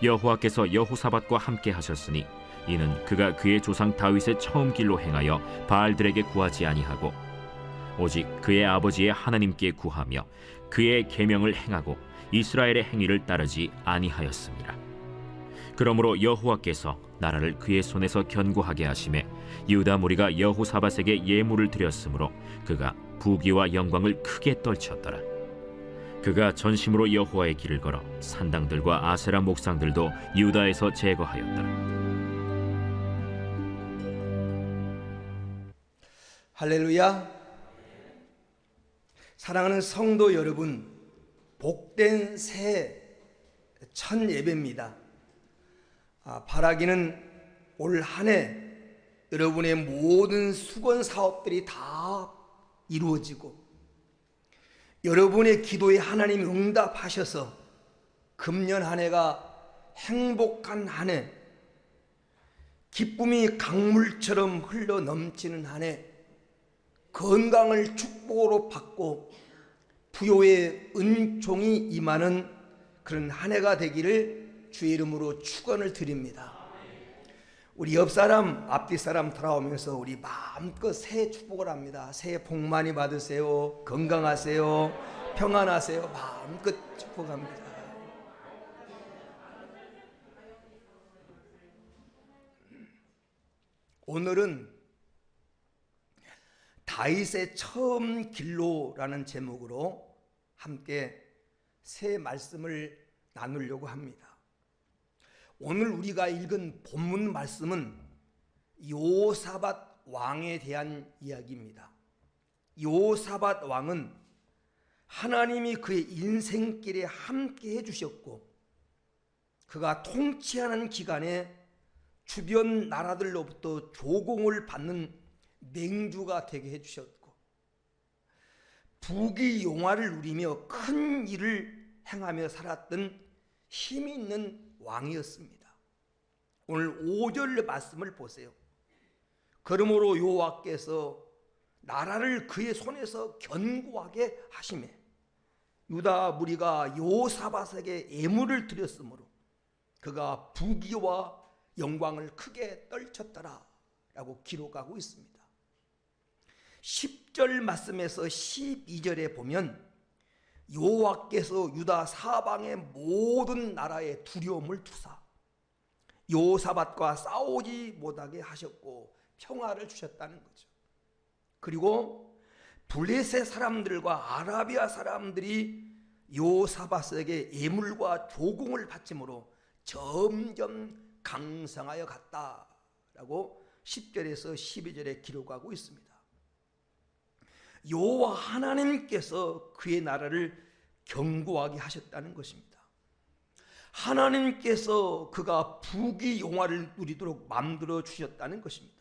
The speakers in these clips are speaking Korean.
여호와께서 여호사밧과 함께 하셨으니 이는 그가 그의 조상 다윗의 처음 길로 행하여 바알들에게 구하지 아니하고 오직 그의 아버지의 하나님께 구하며 그의 계명을 행하고 이스라엘의 행위를 따르지 아니하였습니다. 그러므로 여호와께서 나라를 그의 손에서 견고하게 하심에 유다 무리가 여호사밧에게 예물을 드렸으므로 그가 부귀와 영광을 크게 떨쳤더라. 그가 전심으로 여호와의 길을 걸어 산당들과 아세라 목상들도 유다에서 제거하였더라. 할렐루야. 사랑하는 성도 여러분, 복된 새 첫 예배입니다. 바라기는 올 한 해 여러분의 모든 수건 사업들이 다 이루어지고 여러분의 기도에 하나님이 응답하셔서 금년 한 해가 행복한 한 해, 기쁨이 강물처럼 흘러 넘치는 한 해, 건강을 축복으로 받고 부요의 은총이 임하는 그런 한 해가 되기를 주의 이름으로 축원을 드립니다. 우리 옆 사람, 앞뒤 사람 돌아오면서 우리 마음껏 새해 축복을 합니다. 새해 복 많이 받으세요. 건강하세요. 평안하세요. 마음껏 축복합니다. 오늘은 다윗의 처음 길로라는 제목으로 함께 새 말씀을 나누려고 합니다. 오늘 우리가 읽은 본문 말씀은 여호사밧 왕에 대한 이야기입니다. 여호사밧 왕은 하나님이 그의 인생길에 함께 해주셨고 그가 통치하는 기간에 주변 나라들로부터 조공을 받는 맹주가 되게 해주셨고 부귀영화를 누리며 큰 일을 행하며 살았던 힘이 있는 왕이었습니다. 오늘 5절 말씀을 보세요. 그러므로 여호와께서 나라를 그의 손에서 견고하게 하시매 유다 무리가 여호사밧에게 예물을 드렸으므로 그가 부귀와 영광을 크게 떨쳤더라 라고 기록하고 있습니다. 10절 말씀에서 12절에 보면 여호와께서 유다 사방의 모든 나라에 두려움을 두사 여호사밧과 싸우지 못하게 하셨고 평화를 주셨다는 거죠. 그리고 블레셋 사람들과 아라비아 사람들이 여호사밧에게 예물과 조공을 바침으로 점점 강성하여 갔다라고 10절에서 12절에 기록하고 있습니다. 여호와 하나님께서 그의 나라를 견고하게 하셨다는 것입니다. 하나님께서 그가 부귀영화를 누리도록 만들어 주셨다는 것입니다.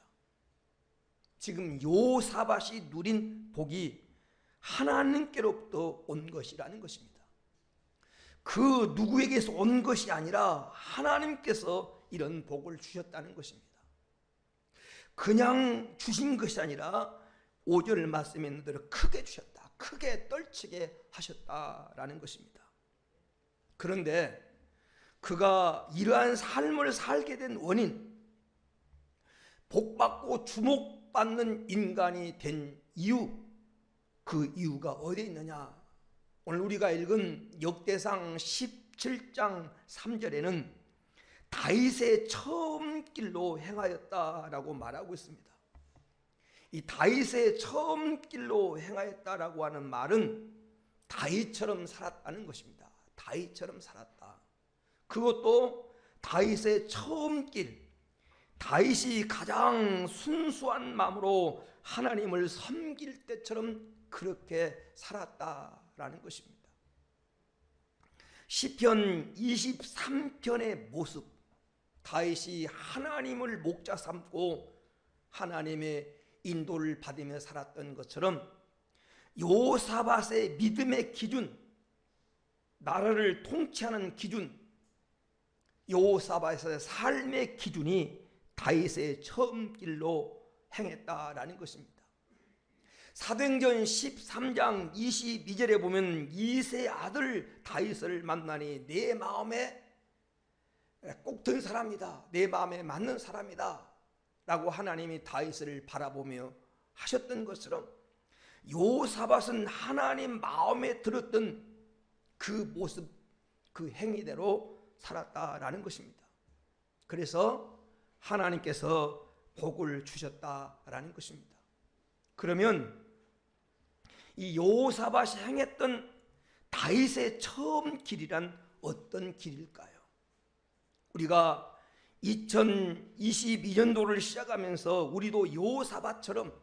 지금 여호사밧이 누린 복이 하나님께로부터 온 것이라는 것입니다. 그 누구에게서 온 것이 아니라 하나님께서 이런 복을 주셨다는 것입니다. 그냥 주신 것이 아니라 5절 말씀에 있는 대로 크게 주셨다. 크게 떨치게 하셨다라는 것입니다. 그런데 그가 이러한 삶을 살게 된 원인, 복받고 주목받는 인간이 된 이유, 그 이유가 어디에 있느냐? 오늘 우리가 읽은 역대상 17장 3절에는 다윗의 처음 길로 행하였다라고 말하고 있습니다. 이 다윗의 처음 길로 행하였다라고 하는 말은 다윗처럼 살았다는 것입니다. 다윗처럼 살았다. 그것도 다윗의 처음 길, 다윗이 가장 순수한 마음으로 하나님을 섬길 때처럼 그렇게 살았다라는 것입니다. 시편 23편의 모습, 다윗이 하나님을 목자 삼고 하나님의 인도를 받으며 살았던 것처럼 여호사밧의 믿음의 기준, 나라를 통치하는 기준, 여호사밧의 삶의 기준이 다윗의 처음 길로 행했다라는 것입니다. 사도행전 13장 22절에 보면 이새의 아들 다윗을 만나니 내 마음에 꼭 된 사람이다, 내 마음에 맞는 사람이다 라고 하나님이 다윗을 바라보며 하셨던 것처럼 요사밧은 하나님 마음에 들었던 그 모습, 그 행위대로 살았다라는 것입니다. 그래서 하나님께서 복을 주셨다라는 것입니다. 그러면 이 요사밧이 행했던 다윗의 처음 길이란 어떤 길일까요? 우리가 2022년도를 시작하면서 우리도 요사밧처럼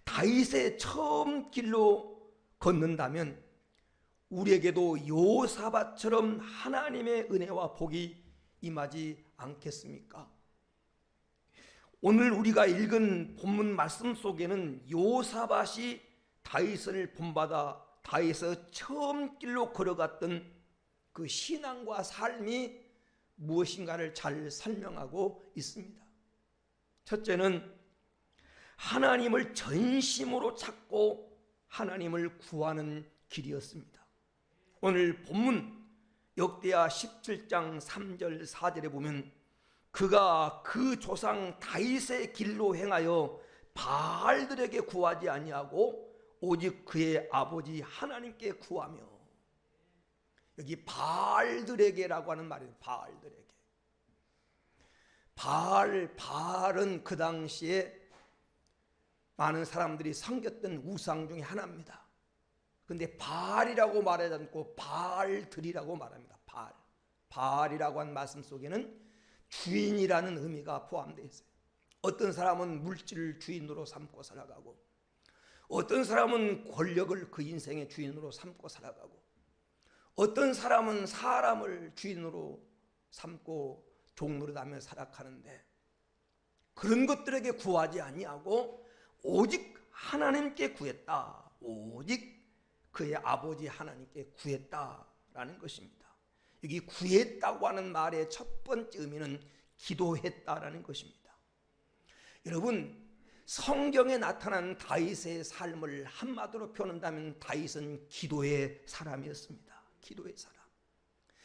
다윗의 처음 길로 걷는다면 우리에게도 요사밧처럼 하나님의 은혜와 복이 임하지 않겠습니까? 오늘 우리가 읽은 본문 말씀 속에는 요사밧이 다윗을 본받아 다윗의 처음 길로 걸어갔던 그 신앙과 삶이 무엇인가를 잘 설명하고 있습니다. 첫째는 하나님을 전심으로 찾고 하나님을 구하는 길이었습니다. 오늘 본문 역대하 17장 3절 4절에 보면 그가 그 조상 다윗의 길로 행하여 바알들에게 구하지 아니하고 오직 그의 아버지 하나님께 구하며, 여기 바알들에게라고 하는 말이에요. 바알들에게. 바알은 그 당시에 많은 사람들이 섬겼던 우상 중에 하나입니다. 근데 바알이라고 말하지 않고 바알들이라고 말합니다. 바알이라고 한 말씀 속에는 주인이라는 의미가 포함되어 있어요. 어떤 사람은 물질을 주인으로 삼고 살아가고, 어떤 사람은 권력을 그 인생의 주인으로 삼고 살아가고, 어떤 사람은 사람을 주인으로 삼고 종노릇하며 살아가는데, 그런 것들에게 구하지 아니하고 오직 하나님께 구했다, 오직 그의 아버지 하나님께 구했다라는 것입니다. 여기 구했다고 하는 말의 첫 번째 의미는 기도했다라는 것입니다. 여러분, 성경에 나타난 다윗의 삶을 한마디로 표현한다면 다윗은 기도의 사람이었습니다. 기도의 사람.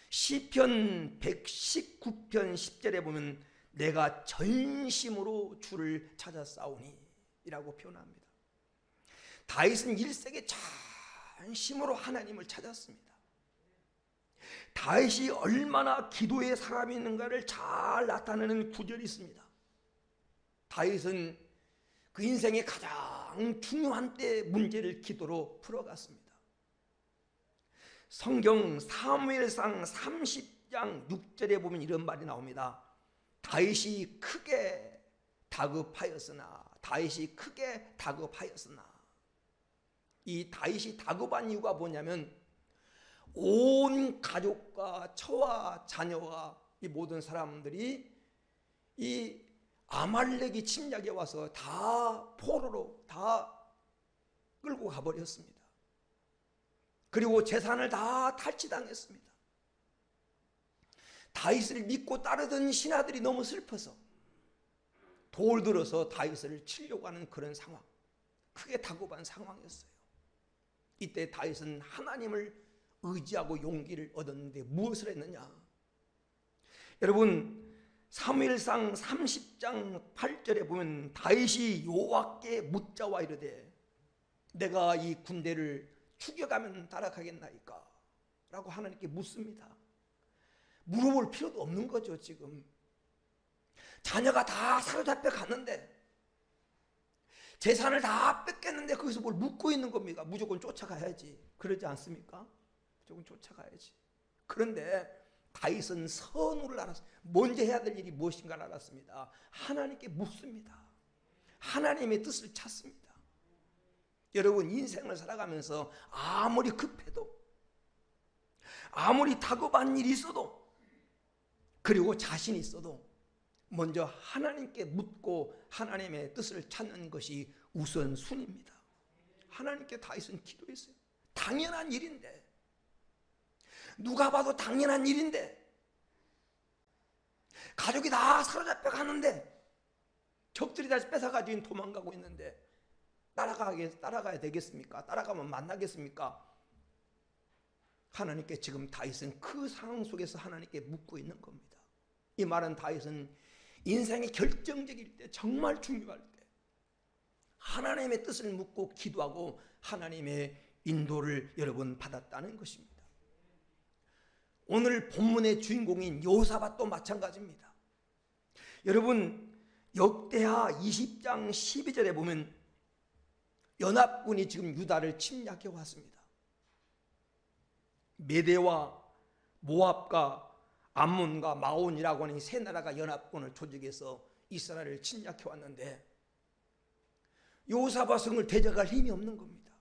시편 119편 10절에 보면 내가 전심으로 주를 찾았사오니 이라고 표현합니다. 다윗은 일생에 전심으로 하나님을 찾았습니다. 다윗이 얼마나 기도의 사람이 있는가를 잘 나타내는 구절이 있습니다. 다윗은 그 인생의 가장 중요한 때 문제를 기도로 풀어갔습니다. 성경 사무엘상 30장 6절에 보면 이런 말이 나옵니다. 다윗이 크게 다급하였으나, 다윗이 크게 다급하였으나. 이 다윗이 다급한 이유가 뭐냐면 온 가족과 처와 자녀와 이 모든 사람들이 이 아말렉이 침략해 와서 다 포로로 다 끌고 가버렸습니다. 그리고 재산을 다 탈취당했습니다. 다윗을 믿고 따르던 신하들이 너무 슬퍼서 돌 들어서 다윗을 치려고 하는 그런 상황, 크게 다급한 상황이었어요. 이때 다윗은 하나님을 의지하고 용기를 얻었는데 무엇을 했느냐? 여러분, 사무엘상 30장 8절에 보면 다윗이 여호와께 묻자와 이르되 내가 이 군대를 죽여가면 따라가겠나이까? 라고 하나님께 묻습니다. 물어볼 필요도 없는 거죠. 지금 자녀가 다 사로잡혀 갔는데, 재산을 다 뺏겼는데 거기서 뭘 묻고 있는 겁니까? 무조건 쫓아가야지. 그러지 않습니까? 무조건 쫓아가야지. 그런데 다윗은 선우를 알았어요. 먼저 해야 될 일이 무엇인가를 알았습니다. 하나님께 묻습니다. 하나님의 뜻을 찾습니다. 여러분, 인생을 살아가면서 아무리 급해도, 아무리 다급한 일이 있어도, 그리고 자신이 있어도 먼저 하나님께 묻고 하나님의 뜻을 찾는 것이 우선순위입니다. 하나님께 다윗은 기도했어요. 당연한 일인데, 누가 봐도 당연한 일인데, 가족이 다 사로잡혀 가는데, 적들이 다시 뺏어가지고 도망가고 있는데 따라가야 되겠습니까? 따라가면 만나겠습니까? 하나님께 지금 다윗은 그 상황 속에서 하나님께 묻고 있는 겁니다. 이 말은 다윗은 인생이 결정적일 때, 정말 중요할 때 하나님의 뜻을 묻고 기도하고 하나님의 인도를 여러분 받았다는 것입니다. 오늘 본문의 주인공인 여호사밧도 마찬가지입니다. 여러분, 역대하 20장 12절에 보면 연합군이 지금 유다를 침략해 왔습니다. 메대와 모압과 암몬과 마온이라고 하는 세 나라가 연합군을 조직해서 이스라엘을 침략해 왔는데 여호사밧을 대적할 힘이 없는 겁니다.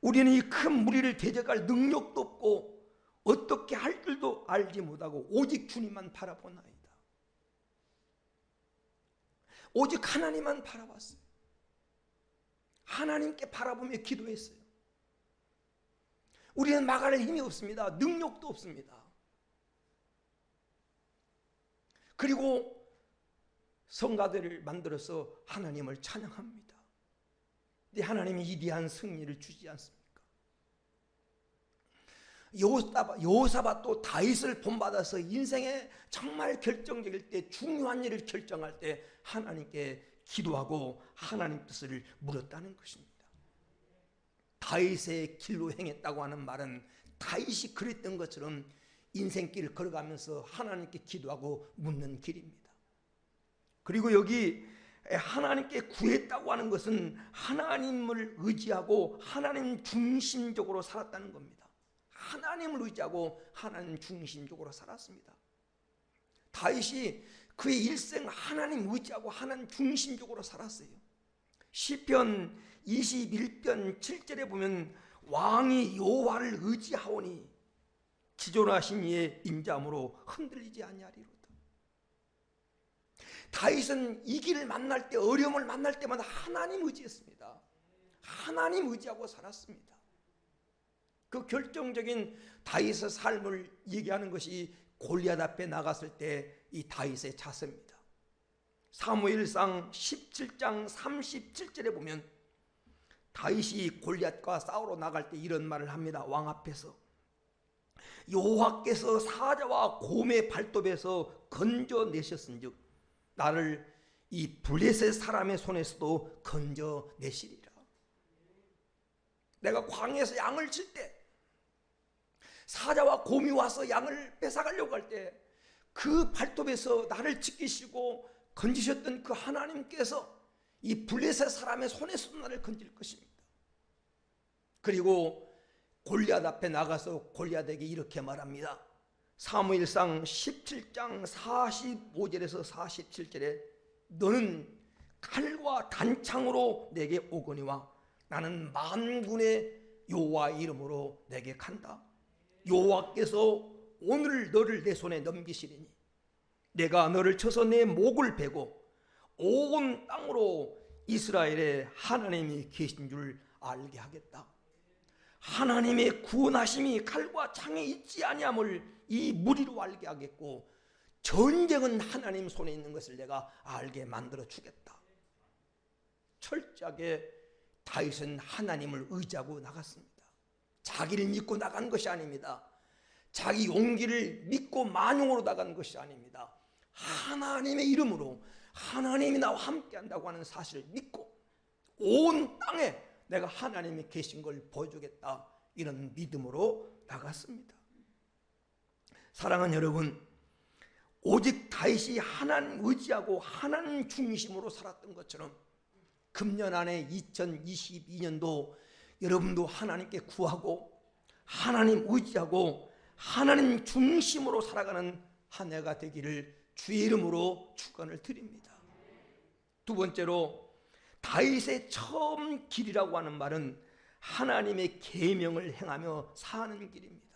우리는 이 큰 무리를 대적할 능력도 없고 어떻게 할 줄도 알지 못하고 오직 주님만 바라보나이다. 오직 하나님만 바라봤어요. 하나님께 바라보며 기도했어요. 우리는 막아낼 힘이 없습니다. 능력도 없습니다. 그리고 성가대를 만들어서 하나님을 찬양합니다. 근데 하나님이 위대한 승리를 주지 않습니까? 여호사밧도 다윗을 본받아서 인생에 정말 결정적일 때, 중요한 일을 결정할 때 하나님께 기도하고 하나님 뜻을 물었다는 것입니다. 다윗의 길로 행했다고 하는 말은 다윗이 그랬던 것처럼 인생길을 걸어가면서 하나님께 기도하고 묻는 길입니다. 그리고 여기 하나님께 구했다고 하는 것은 하나님을 의지하고 하나님 중심적으로 살았다는 겁니다. 하나님을 의지하고 하나님 중심적으로 살았습니다. 다윗이 그의 일생 하나님 의지하고 하나님 중심적으로 살았어요. 시편 21편 7절에 보면 왕이 여호와를 의지하오니 지존하신 이의 인자함으로 흔들리지 아니하리로다. 다윗은 이 길을 만날 때, 어려움을 만날 때마다 하나님 의지했습니다. 하나님 의지하고 살았습니다. 그 결정적인 다윗의 삶을 얘기하는 것이 골리앗 앞에 나갔을 때 이 다윗의 자세입니다. 사무엘상 17장 37절에 보면 다윗이 골리앗과 싸우러 나갈 때 이런 말을 합니다. 왕 앞에서 여호와께서 사자와 곰의 발톱에서 건져내셨은즉 나를 이 블레셋 사람의 손에서도 건져내시리라. 내가 광야에서 양을 칠 때 사자와 곰이 와서 양을 뺏어가려고 할 때 그 발톱에서 나를 지키시고 건지셨던 그 하나님께서 이 블레셋 사람의 손에서도 나를 건질 것입니다. 그리고 골리앗 앞에 나가서 골리앗에게 이렇게 말합니다. 사무엘상 17장 45절에서 47절에 너는 칼과 단창으로 내게 오거니와 나는 만군의 여호와의 이름으로 내게 간다. 여호와께서 오늘 너를 내 손에 넘기시리니 내가 너를 쳐서 내 목을 베고 온 땅으로 이스라엘의 하나님이 계신 줄 알게 하겠다. 하나님의 구원하심이 칼과 창에 있지 아니함을 이 무리로 알게 하겠고 전쟁은 하나님 손에 있는 것을 내가 알게 만들어 주겠다. 철저하게 다윗은 하나님을 의지하고 나갔습니다. 자기를 믿고 나간 것이 아닙니다. 자기 용기를 믿고 만용으로 나간 것이 아닙니다. 하나님의 이름으로 하나님이 나와 함께 한다고 하는 사실을 믿고 온 땅에 내가 하나님이 계신 걸 보여주겠다, 이런 믿음으로 나갔습니다. 사랑하는 여러분, 오직 다윗이 하나님 의지하고 하나님 중심으로 살았던 것처럼 금년 안에 2022년도 여러분도 하나님께 구하고 하나님 의지하고 하나님 중심으로 살아가는 한 해가 되기를 주의 이름으로 축원을 드립니다. 두 번째로 다윗의 처음 길이라고 하는 말은 하나님의 계명을 행하며 사는 길입니다.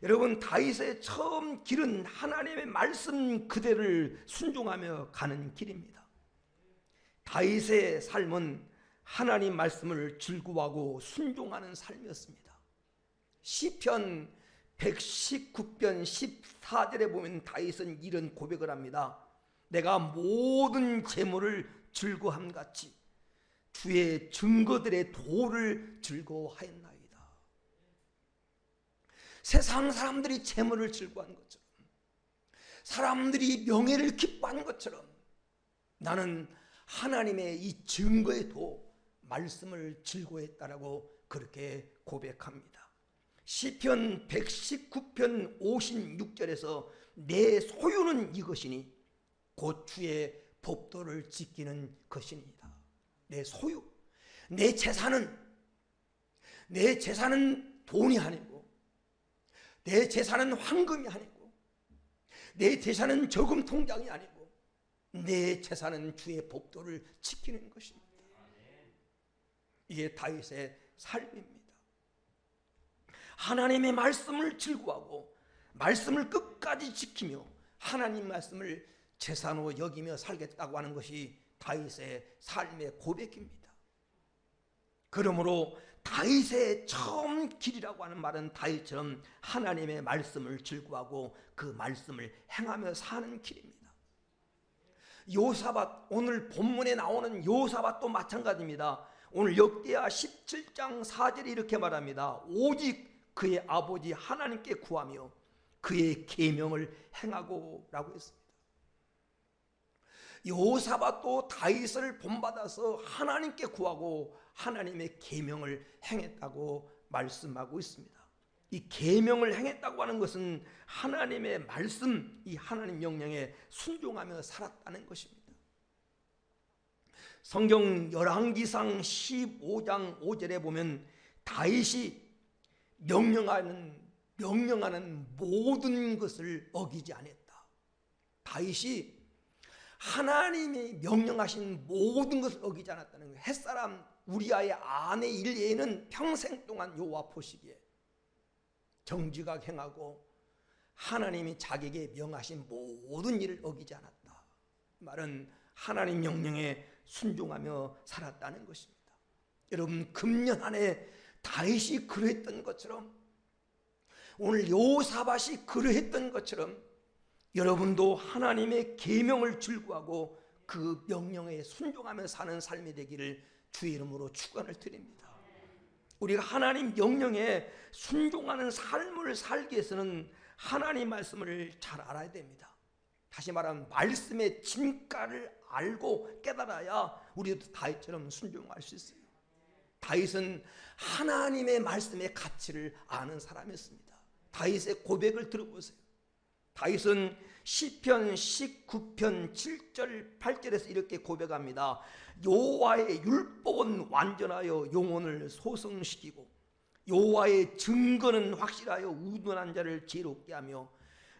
여러분, 다윗의 처음 길은 하나님의 말씀 그대를 순종하며 가는 길입니다. 다윗의 삶은 하나님 말씀을 즐거워하고 순종하는 삶이었습니다. 시편 119편 14절에 보면 다윗은 이런 고백을 합니다. 내가 모든 재물을 즐거함같이 주의 증거들의 도를 즐거워하였나이다. 세상 사람들이 재물을 즐거워한 것처럼, 사람들이 명예를 기뻐한 것처럼 나는 하나님의 이 증거의 도, 말씀을 즐거워했다라고 그렇게 고백합니다. 시편 119편 56절에서 내 소유는 이것이니 곧 주의 법도를 지키는 것이니이다. 내 소유, 내 재산은 돈이 아니고, 내 재산은 황금이 아니고, 내 재산은 저금 통장이 아니고, 내 재산은 주의 법도를 지키는 것입니다. 이게 다윗의 삶입니다. 하나님의 말씀을 즐거워하고 말씀을 끝까지 지키며 하나님 말씀을 재산으로 여기며 살겠다고 하는 것이 다윗의 삶의 고백입니다. 그러므로 다윗의 처음 길이라고 하는 말은 다윗처럼 하나님의 말씀을 즐거워하고 그 말씀을 행하며 사는 길입니다. 요사밧, 오늘 본문에 나오는 요사밧도 마찬가지입니다. 오늘 역대하 17장 4절이 이렇게 말합니다. 오직 그의 아버지 하나님께 구하며 그의 계명을 행하고 라고 했습니다. 여호사밧도 다윗을 본받아서 하나님께 구하고 하나님의 계명을 행했다고 말씀하고 있습니다. 이 계명을 행했다고 하는 것은 하나님의 말씀, 이 하나님 명령에 순종하며 살았다는 것입니다. 성경 열왕기상 15장 5절에 보면 다윗이 명령하는 모든 것을 어기지 않았다. 다윗이 하나님이 명령하신 모든 것을 어기지 않았다는 거예요. 햇사람 우리아의 아내 일예는 평생 동안 여호와 보시기에 정직하게 행하고 하나님이 자기에게 명하신 모든 일을 어기지 않았다. 말은 하나님 명령에 순종하며 살았다는 것입니다. 여러분, 금년 안에 다윗이 그러했던 것처럼, 오늘 여호사밧이 그러했던 것처럼 여러분도 하나님의 계명을 즐거워하고 그 명령에 순종하며 사는 삶이 되기를 주의 이름으로 축원을 드립니다. 우리가 하나님 명령에 순종하는 삶을 살기 위해서는 하나님 말씀을 잘 알아야 됩니다. 다시 말하면 말씀의 진가를 알고 깨달아야 우리도 다윗처럼 순종할 수 있어요. 다윗은 하나님의 말씀의 가치를 아는 사람이었습니다. 다윗의 고백을 들어보세요. 다윗은 시편 19편 7절 8절에서 이렇게 고백합니다. 여호와의 율법은 완전하여 영혼을 소성시키고 여호와의 증거는 확실하여 우둔한 자를 지혜롭게 하며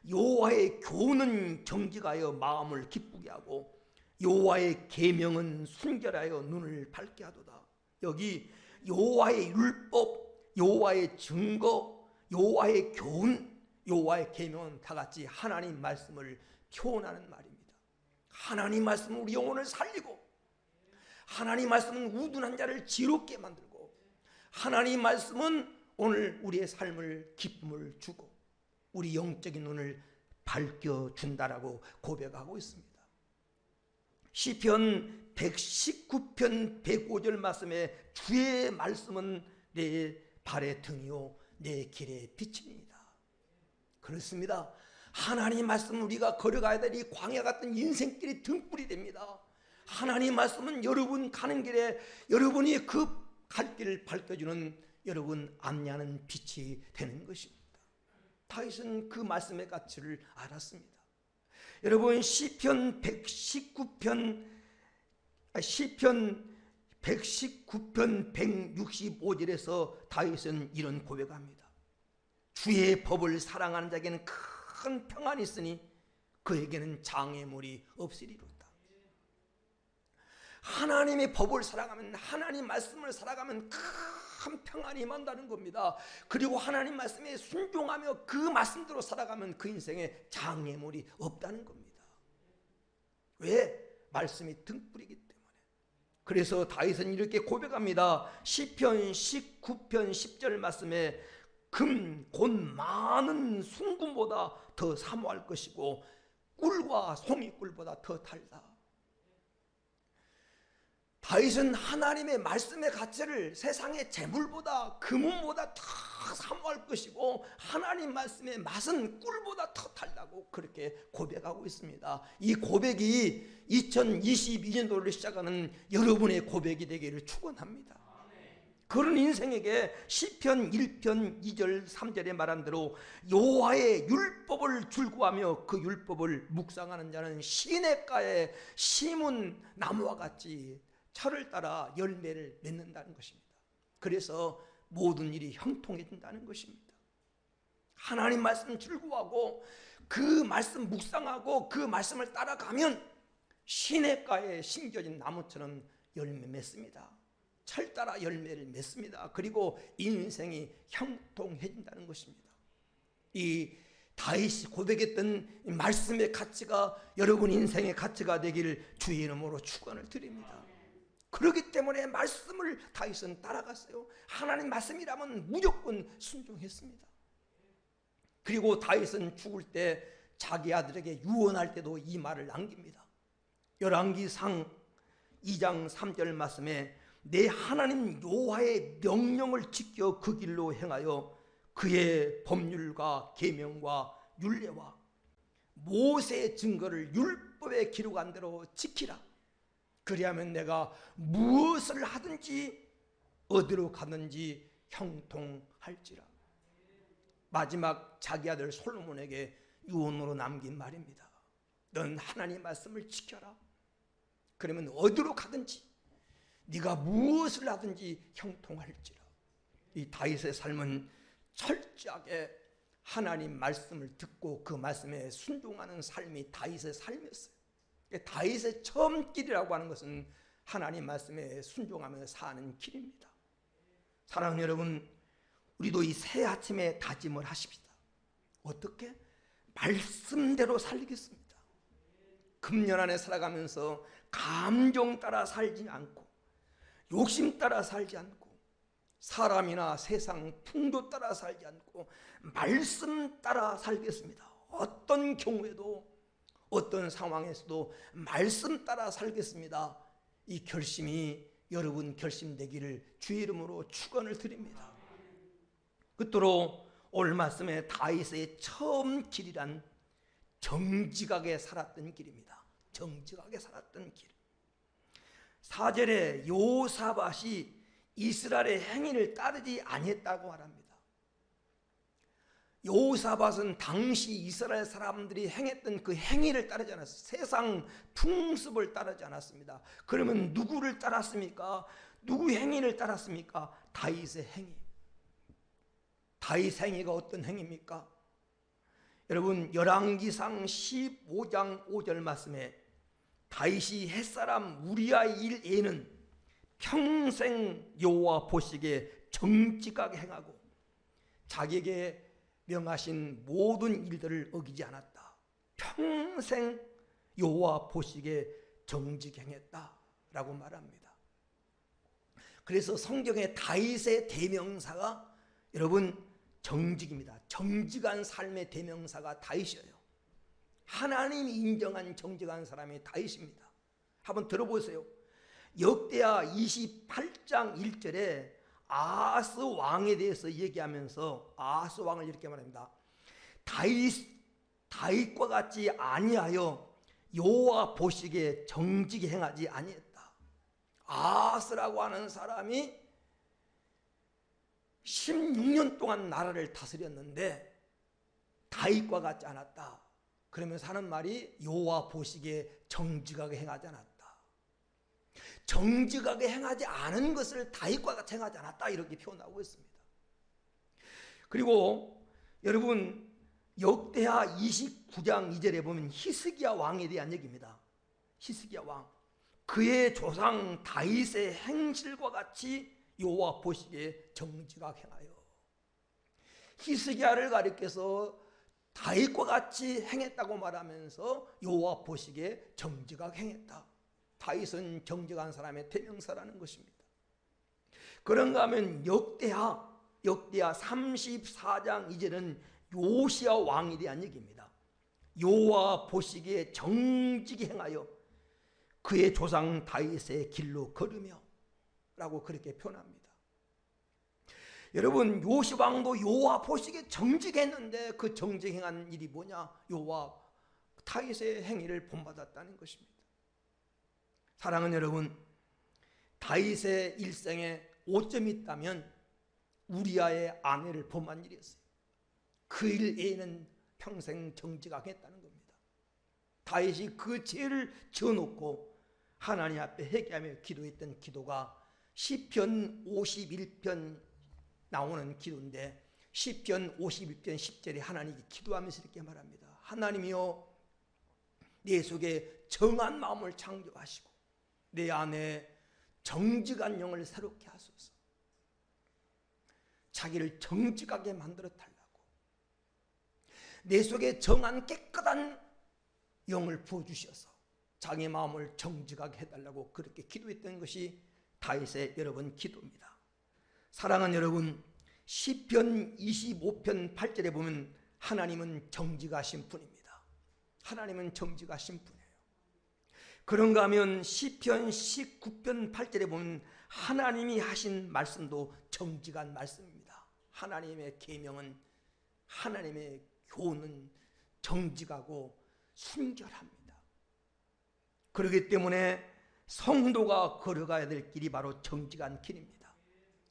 여호와의 교훈은 정직하여 마음을 기쁘게 하고 여호와의 계명은 순결하여 눈을 밝게 하도다. 여기 여호와의 율법, 여호와의 증거, 여호와의 교훈, 여호와의 계명은 다 같이 하나님 말씀을 표현하는 말입니다. 하나님 말씀은 우리 영혼을 살리고, 하나님 말씀은 우둔한 자를 지롭게 만들고, 하나님 말씀은 오늘 우리의 삶을 기쁨을 주고 우리 영적인 눈을 밝혀준다라고 고백하고 있습니다. 시편 119편 105절 말씀에 주의 말씀은 내 발의 등이요 내 길의 빛이니이다. 그렇습니다. 하나님 말씀은 우리가 걸어가야 될 이 광야 같은 인생길이 등불이 됩니다. 하나님 말씀은 여러분 가는 길에 여러분이 그 갈 길을 밝혀주는, 여러분 안내하는 빛이 되는 것입니다. 다윗은 그 말씀의 가치를 알았습니다. 여러분, 시편 119편 165절에서 다윗은 이런 고백합니다. 주의 법을 사랑하는 자에게는 큰 평안이 있으니 그에게는 장애물이 없으리로다. 하나님의 법을 사랑하면, 하나님 말씀을 살아가면 큰 평안이 임한다는 겁니다. 그리고 하나님 말씀에 순종하며 그 말씀대로 살아가면 그 인생에 장애물이 없다는 겁니다. 왜? 말씀이 등불이기 때문에. 그래서 다윗은 이렇게 고백합니다. 시편 19편 10절 말씀에 금 곧 많은 순금보다 더 사모할 것이고 꿀과 송이꿀보다 더 달다. 다윗은 하나님의 말씀의 가치를 세상의 재물보다 금은보다 더 사모할 것이고 하나님 말씀의 맛은 꿀보다 더 달라고 그렇게 고백하고 있습니다. 이 고백이 2022년도를 시작하는 여러분의 고백이 되기를 축원합니다. 그런 인생에게 시편 1편 2절 3절에 말한 대로 여호와의 율법을 즐거워하며 그 율법을 묵상하는 자는 시냇가에 심은 나무와 같이 철을 따라 열매를 맺는다는 것입니다. 그래서 모든 일이 형통해진다는 것입니다. 하나님 말씀 즐거워하고 그 말씀 묵상하고 그 말씀을 따라가면 시냇가에 심겨진 나무처럼 열매 맺습니다. 철 따라 열매를 맺습니다. 그리고 인생이 형통해진다는 것입니다. 이 다윗이 고백했던 말씀의 가치가 여러분 인생의 가치가 되기를 주의 이름으로 축원을 드립니다. 그렇기 때문에 말씀을 다윗은 따라갔어요. 하나님 말씀이라면 무조건 순종했습니다. 그리고 다윗은 죽을 때 자기 아들에게 유언할 때도 이 말을 남깁니다. 열왕기상 2장 3절 말씀에 내 하나님 여호와의 명령을 지켜 그 길로 행하여 그의 법률과 계명과 율례와 모세의 증거를 율법에 기록한 대로 지키라. 그리하면 내가 무엇을 하든지 어디로 가든지 형통할지라. 마지막 자기 아들 솔로몬에게 유언으로 남긴 말입니다. 넌 하나님 말씀을 지켜라. 그러면 어디로 가든지 네가 무엇을 하든지 형통할지라. 이 다윗의 삶은 철저하게 하나님 말씀을 듣고 그 말씀에 순종하는 삶이 다윗의 삶이었어요. 다윗의 처음 길이라고 하는 것은 하나님 말씀에 순종하며 사는 길입니다. 사랑하는 여러분, 우리도 이 새 아침에 다짐을 하십시다. 어떻게? 말씀대로 살겠습니다. 금년 안에 살아가면서 감정 따라 살지 않고 욕심 따라 살지 않고 사람이나 세상 풍도 따라 살지 않고 말씀 따라 살겠습니다. 어떤 경우에도 어떤 상황에서도 말씀 따라 살겠습니다. 이 결심이 여러분 결심되기를 주의 이름으로 축원을 드립니다. 끝으로 오늘 말씀에 다윗의 처음 길이란 정직하게 살았던 길입니다. 정직하게 살았던 길. 4절에 여호사밧이 이스라엘의 행위를 따르지 아니했다고 말합니다. 여호사밧은 당시 이스라엘 사람들이 행했던 그 행위를 따르지 않았어요. 세상 풍습을 따르지 않았습니다. 그러면 누구를 따랐습니까? 누구 행위를 따랐습니까? 다윗의 행위. 다윗 행위가 어떤 행위입니까? 여러분 열왕기상 15장 5절 말씀에 다윗이 햇사람 우리아의 일에는 평생 여호와 보시기에 정직하게 행하고 자기에게 명하신 모든 일들을 어기지 않았다. 평생 여호와 보시기에 정직히 행했다라고 말합니다. 그래서 성경의 다윗의 대명사가 여러분 정직입니다. 정직한 삶의 대명사가 다윗이에요. 하나님이 인정한 정직한 사람이 다윗입니다. 한번 들어보세요. 역대하 28장 1절에 아하스 왕에 대해서 얘기하면서 아하스 왕을 이렇게 말합니다. 다윗과 같이 아니하여 여호와 보시기에 정직히 행하지 아니했다. 아하스라고 하는 사람이 16년 동안 나라를 다스렸는데 다윗과 같지 않았다. 그러면서 하는 말이 여호와 보시기에 정직하게 행하지 않았다. 정직하게 행하지 않은 것을 다윗과 같이 행하지 않았다. 이렇게 표현하고 있습니다. 그리고 여러분 역대하 29장 2절에 보면 히스기야 왕에 대한 얘기입니다. 히스기야 왕. 그의 조상 다윗의 행실과 같이 여호와 보시기에 정직하게 행하여. 히스기야를 가리켜서 다윗과 같이 행했다고 말하면서 여호와 보시기에 정직하게 행했다. 다윗은 정직한 사람의 대명사라는 것입니다. 그런가 하면 역대하 34장 이제는 요시야 왕에 대한 얘기입니다. 여호와 보시기에 정직히 행하여 그의 조상 다윗의 길로 걸으며 라고 그렇게 표현합니다. 여러분, 요시왕도 여호와 보시기에 정직했는데 그 정직행한 일이 뭐냐? 여호와 다윗의 행위를 본받았다는 것입니다. 사랑하는 여러분, 다윗의 일생에 오점이 있다면 우리아의 아내를 범한 일이었어요. 그 일 외에는 평생 정직하게 했다는 겁니다. 다윗이 그 죄를 지어놓고 하나님 앞에 회개하며 기도했던 기도가 시편 51편 나오는 기도인데, 시편 51편 10절에 하나님이 기도하면서 이렇게 말합니다. 하나님이여, 내 속에 정한 마음을 창조하시고 내 안에 정직한 영을 새롭게 하소서. 자기를 정직하게 만들어 달라고, 내 속에 정한 깨끗한 영을 부어주셔서 자기 마음을 정직하게 해달라고 그렇게 기도했던 것이 다윗의 여러분 기도입니다. 사랑하는 여러분, 시편 25편 8절에 보면 하나님은 정직하신 분입니다. 하나님은 정직하신 분이에요. 그런가 하면 시편 19편 8절에 보면 하나님이 하신 말씀도 정직한 말씀입니다. 하나님의 계명은, 하나님의 교훈은 정직하고 순결합니다. 그렇기 때문에 성도가 걸어가야 될 길이 바로 정직한 길입니다.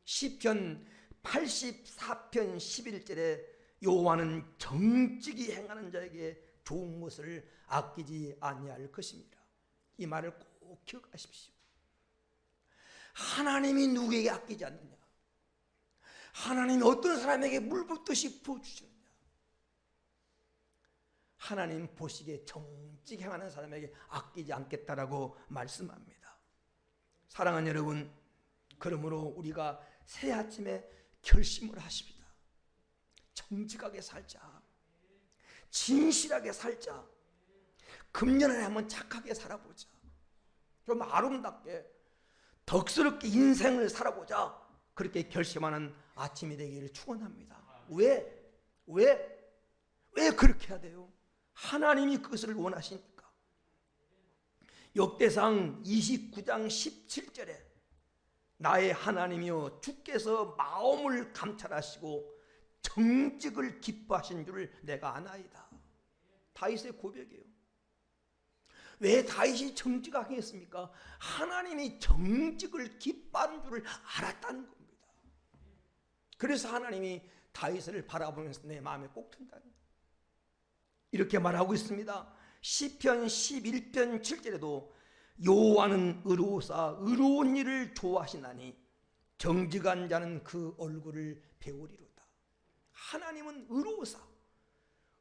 시편 84편 11절에 여호와는 정직히 행하는 자에게 좋은 것을 아끼지 아니할 것입니다. 이 말을 꼭 기억하십시오. 하나님이 누구에게 아끼지 않느냐? 하나님이 어떤 사람에게 물 붓듯이 부어주셨느냐? 하나님 보시기에 정직히 행하는 사람에게 아끼지 않겠다라고 말씀합니다. 사랑하는 여러분, 그러므로 우리가 새 아침에 결심을 하십니다. 정직하게 살자, 진실하게 살자, 금년에 한번 착하게 살아보자, 좀 아름답게 덕스럽게 인생을 살아보자, 그렇게 결심하는 아침이 되기를 축원합니다. 왜 그렇게 해야 돼요? 하나님이 그것을 원하시니까. 역대상 29장 17절에 나의 하나님이여, 주께서 마음을 감찰하시고 정직을 기뻐하신 줄을 내가 아나이다. 다윗의 고백이에요. 왜 다윗이 정직하게 했습니까? 하나님이 정직을 기뻐하는 줄을 알았다는 겁니다. 그래서 하나님이 다윗을 바라보면서 내 마음에 꼭 든다는 거예요. 이렇게 말하고 있습니다. 시편 11편 7절에도 여호와는 의로우사 의로운 일을 좋아하시나니 정직한 자는 그 얼굴을 배우리로다. 하나님은 의로우사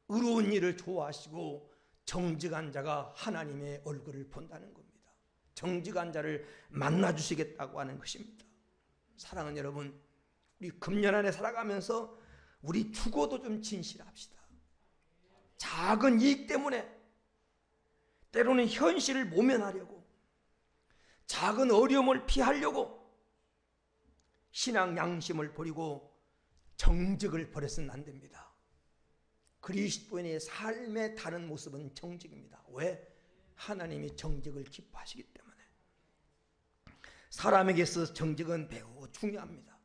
의로운 일을 좋아하시고 정직한 자가 하나님의 얼굴을 본다는 겁니다. 정직한 자를 만나주시겠다고 하는 것입니다. 사랑하는 여러분, 우리 금년 안에 살아가면서 우리 죽어도 좀 진실합시다. 작은 이익 때문에 때로는 현실을 모면하려고, 작은 어려움을 피하려고 신앙 양심을 버리고 정직을 버려서는 안 됩니다. 그리스도인의 삶의 다른 모습은 정직입니다. 왜? 하나님이 정직을 기뻐하시기 때문에. 사람에게서 정직은 매우 중요합니다.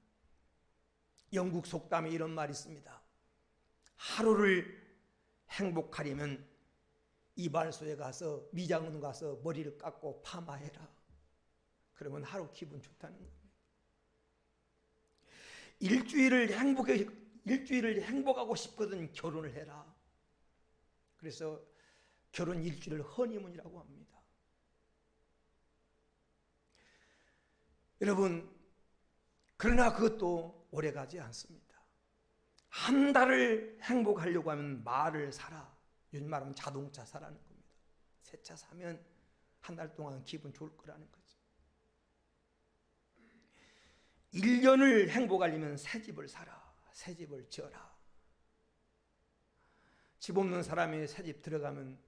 영국 속담에 이런 말이 있습니다. 하루를 행복하려면 이발소에 가서, 미장원 가서 머리를 깎고 파마해라. 그러면 하루 기분 좋다는 겁니다. 일주일을 행복하고 싶거든 결혼을 해라. 그래서 결혼 일주일을 허니문이라고 합니다. 여러분, 그러나 그것도 오래가지 않습니다. 한 달을 행복하려고 하면 말을 사라. 요즘 말하면 자동차 사라는 겁니다. 새 차 사면 한 달 동안 기분 좋을 거라는 거죠. 1년을 행복하려면 새 집을 사라. 새 집을 지어라. 집 없는 사람이 새 집 들어가면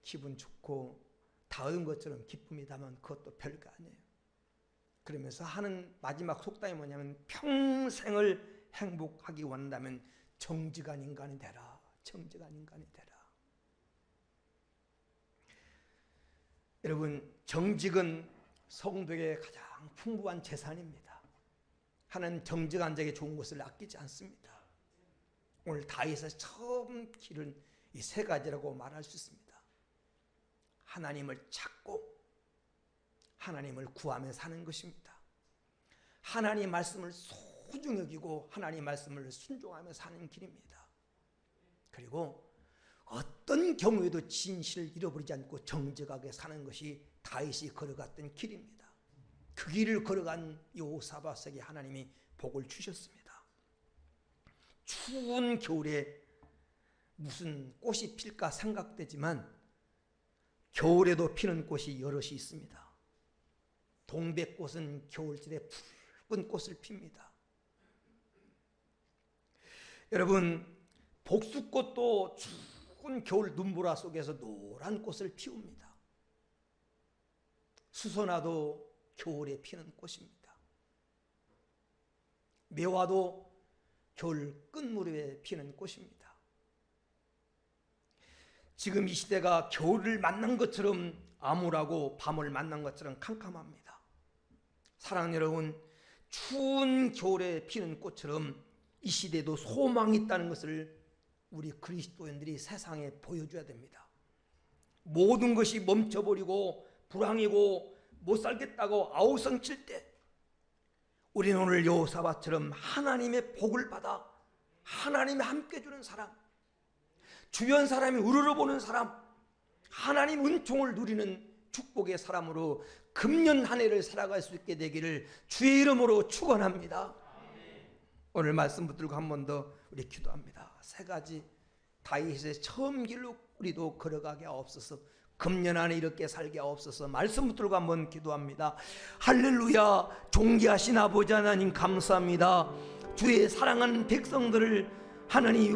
기분 좋고 다 얻은 것처럼 기쁨이다만 그것도 별거 아니에요. 그러면서 하는 마지막 속담이 뭐냐면, 평생을 행복하기 원한다면 정직한 인간이 되라. 정직한 인간이 되라. 여러분, 정직은 성도에게 가장 풍부한 재산입니다. 하나님 정직한 자에게 좋은 것을 아끼지 않습니다. 오늘 다윗에서 처음 기른 이 세 가지라고 말할 수 있습니다. 하나님을 찾고 하나님을 구하며 사는 것입니다. 하나님 말씀을 소중히 여기고 하나님 말씀을 순종하며 사는 길입니다. 그리고 어떤 경우에도 진실을 잃어버리지 않고 정직하게 사는 것이 다윗이 걸어갔던 길입니다. 그 길을 걸어간 여호사밧에게 하나님이 복을 주셨습니다. 추운 겨울에 무슨 꽃이 필까 생각되지만 겨울에도 피는 꽃이 여럿이 있습니다. 동백꽃은 겨울철에 붉은 꽃을 핍니다. 여러분, 복숭꽃도 추운 겨울 눈보라 속에서 노란 꽃을 피웁니다. 수선화도 겨울에 피는 꽃입니다. 매화도 겨울 끝무렵에 피는 꽃입니다. 지금 이 시대가 겨울을 만난 것처럼 암울하고 밤을 만난 것처럼 캄캄합니다. 사랑하는 여러분, 추운 겨울에 피는 꽃처럼 이 시대에도 소망이 있다는 것을 우리 그리스도인들이 세상에 보여줘야 됩니다. 모든 것이 멈춰버리고 불황이고 못 살겠다고 아우성칠 때 우리는 오늘 여호사밧처럼 하나님의 복을 받아 하나님이 함께 주는 사람, 주변 사람이 우러러보는 사람, 하나님 은총을 누리는 축복의 사람으로 금년 한 해를 살아갈 수 있게 되기를 주의 이름으로 축원합니다. 오늘 말씀 붙들고 한 번 더 우리 기도합니다. 세 가지 다윗의 처음 길로 우리도 걸어가게 하옵소서. 금년 안에 이렇게 살게 하옵소서. 말씀 붙들고 한번 기도합니다. 할렐루야. 존귀하신 아버지 하나님 감사합니다. 주의 사랑하는 백성들을 하나님 이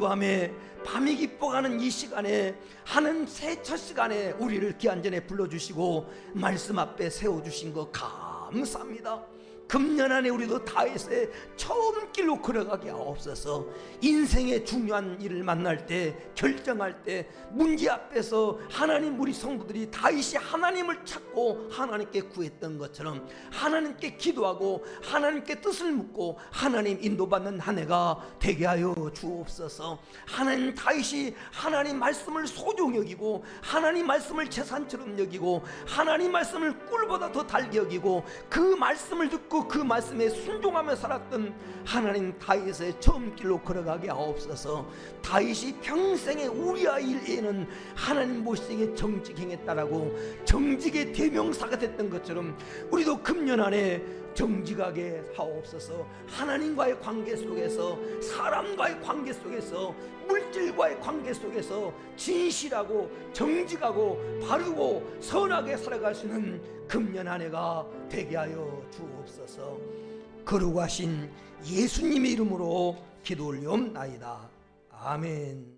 밤이 깊어가는 이 시간에 하는 새 첫 시간에 우리를 기한전에 불러주시고 말씀 앞에 세워주신 거 감사합니다. 금년 안에 우리도 다윗의 처음 길로 걸어가게 하옵소서. 인생의 중요한 일을 만날 때, 결정할 때, 문제 앞에서 하나님 우리 성도들이 다윗이 하나님을 찾고 하나님께 구했던 것처럼 하나님께 기도하고 하나님께 뜻을 묻고 하나님 인도받는 한 해가 되게 하여 주옵소서. 하나님 다윗이 하나님 말씀을 소중히 여기고 하나님 말씀을 재산처럼 여기고 하나님 말씀을 꿀보다 더 달게 여기고 그 말씀을 듣고 그 말씀에 순종하며 살았던 하나님 다윗의 처음 길로 걸어가게 하옵소서. 다윗이 평생의 우리아 일에는 하나님 모시게 정직 행했다라고 정직의 대명사가 됐던 것처럼 우리도 금년 안에 정직하게 하옵소서. 하나님과의 관계 속에서, 사람과의 관계 속에서, 물질과의 관계 속에서 진실하고 정직하고 바르고 선하게 살아갈 수 있는 금년 한 해가 되게 하여 주옵소서. 거룩하신 예수님의 이름으로 기도 올리옵나이다. 아멘.